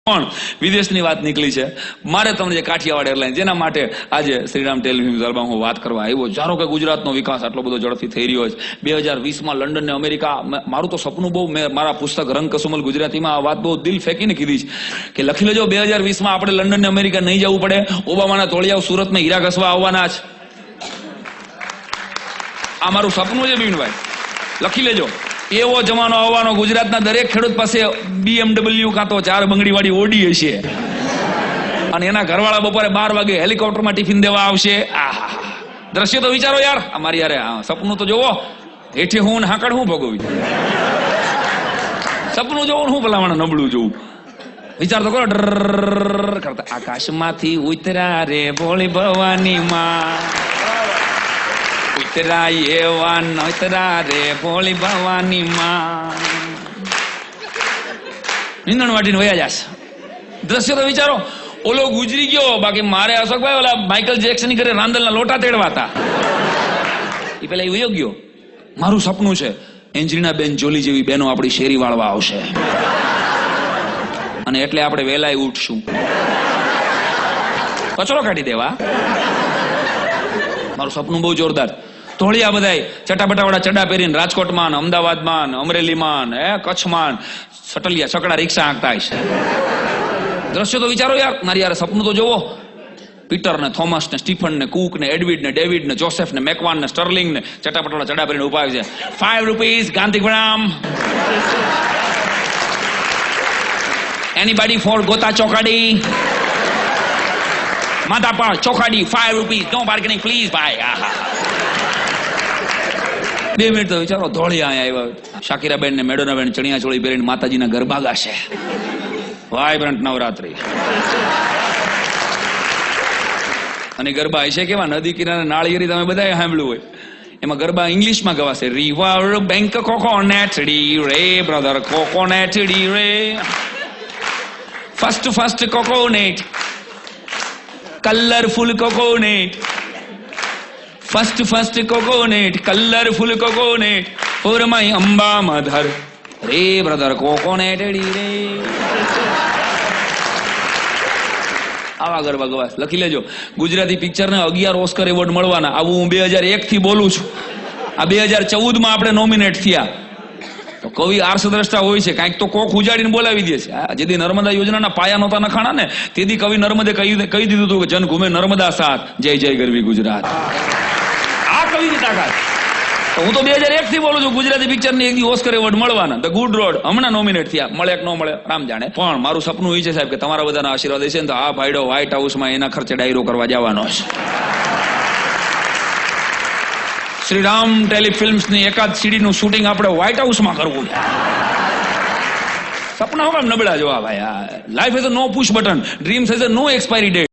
પણ વિદેશની વાત નીકળી છે. મારે તમને જે કાઠિયાવાડ એરલાઇન જેના માટે આજે શ્રીરામ ટેલિફિલ્મ્સ હૉલમાં હું વાત કરવા આવ્યો. ધારો કે ગુજરાતનો વિકાસ આટલો બધો ઝડપથી થઈ રહ્યો છે. 2020માં લંડન ને અમેરિકા, મારું તો સપનું બહુ, મેં મારા પુસ્તક રંગ કસુમલ ગુજરાતીમાં આ વાત બહુ દિલ ફેંકીને કીધી છે કે લખી લેજો 2020માં આપણે લંડન ને અમેરિકા નહીં જવું પડે. ઓબામાના તોળિયાઓ સુરતમાં હીરા ઘસવા આવવાના છે. આ મારું સપનું છે બીનભાઈ, લખી લેજો. એવો જમાનો આવવાનો, ગુજરાતના દરેક ખેડૂત પાસે BMW કાં તો 4 બંગડી વાળી ઓડી હશે અને એના ઘરવાળા બપોરે 12 વાગે હેલિકોપ્ટરમાં ટિફિન દેવા આવશે. આહા, દ્રશ્ય તો વિચારો યાર. અમારી યારે સપનું તો જોવો. હેઠે હું ને હાકડ હું ભોગવી, સપનું જોવું હું ભલામણ નબળું જોવું. વિચાર તો કરો. ડર કરતા આકાશમાંથી ઉતરા રે ભોળી ભવાની માં, ઉતરા એવા નતરા રે ભોળી ભવાની માં. નીંદણ વાટીને વયા જશે. દ્રશ્ય તો વિચારો. ઓલો ગુજરી ગયો, બાકી મારે અશોકભાઈ ઓલા માઇકલ જેક્સન ની ઘરે રાંદલના લોટા તેડવા હતા. એ પેલા એ વયો ગયો. મારું સપનું છે એન્જલિના બેન જોલી જેવી બહેનો આપણી શેરી વાળવા આવશે અને એટલે આપણે વહેલાય ઉઠશું, કચરો કાઢી દેવા. મારું સપનું બહુ જોરદાર. ધોળિયા બધાય ચટાપટાવાળા ચડા પહેરીને રાજકોટમાં, અમદાવાદમાં, અમરેલીમાં, કચ્છમાં સટલિયા છકડા રિક્ષા હાંકતા હશે. દ્રશ્યો તો વિચારો યાર. મારી યાર સપનું તો જોવો. પીટર ને, થોમસ ને, સ્ટીફન ને, કુક ને, એડવિડ ને, ડેવિડ ને, જોસેફ ને, મેકવાન ને, સ્ટર્લિંગ ને ચટાપટાવાળા ચડા પહેરીને ઉભા છે. 5 rupees Gandhigram. Anybody for Gota ચોકાડી? માધાપર ચોકાડી 5 રૂપીસ. નો બાર્ગેનિંગ પ્લીઝ ભાઈ. 2 મિનિટ તો વિચારો. ધોળિયા અહીંયા આવ્યા. શાકીરાબેન ને મેડોનાબેન ચણિયા ચોળી પહેરીને માતાજીના ગરબા ગાશે. વાઇબ્રન્ટ નવરાત્રી. અને ગરબા હશે કેવા? નદી કિનારે નાળિયેરી તમે બધાએ સાંભળ્યું હોય. એમાં ગરબા ઇંગ્લિશમાં ગવાશે. રિવર બેંક કોકોનેટ ડી રે બ્રધર કોકોનેટ ડી રે. First coconut, colourful coconut. First coconut, colourful coconut. For my Amba mother રે બ્રધર કોકોનેટ ડી રે. આવા ગરબા ગવાસ. લખી લેજો. ગુજરાતી પિક્ચરને 11 ઓસ્કર એવોર્ડ મળવાના. આવું હું 2001 થી બોલું છું. આ 2014માં આપણે નોમિનેટ થયા. તો કવિ આર્ષદ્રષ્ટા હોય છે, કાંઈક તો કોક ઉજાડીને બોલાવી દે છે. જેથી નર્મદા યોજનાના પાયા નહોતા નખાણા ને, તેથી કવિ નર્મદે કહી દીધું હતું કે જન ઘૂમે નર્મદા સાથ, જય જય ગરવી ગુજરાત. આ કવિની તાકાત. તો હું તો 2001 થી બોલું છું. ગુજરાતી પિક્ચરને એક દી ઓસ્કર એવોર્ડ મળવાના. ધ ગુડ રોડ હમણાં નોમિનેટ થયા. મળે કે ન મળે રામ જાણે. પણ મારું સપનું એ છે સાહેબ કે તમારા બધાના આશીર્વાદ છે ને તો આ ભાઈડો વ્હાઇટ હાઉસમાં એના ખર્ચે ડાયરો કરવા જવાનો છે. શ્રીરામ ટેલિફિલ્મ્સની એકાદ સીડીનું શૂટિંગ આપણે વ્હાઇટ હાઉસમાં કરવું છે. સપના હું કામ નબળા જોવા ભાઈ. Life is a no push button. Dreams is a no expiry date.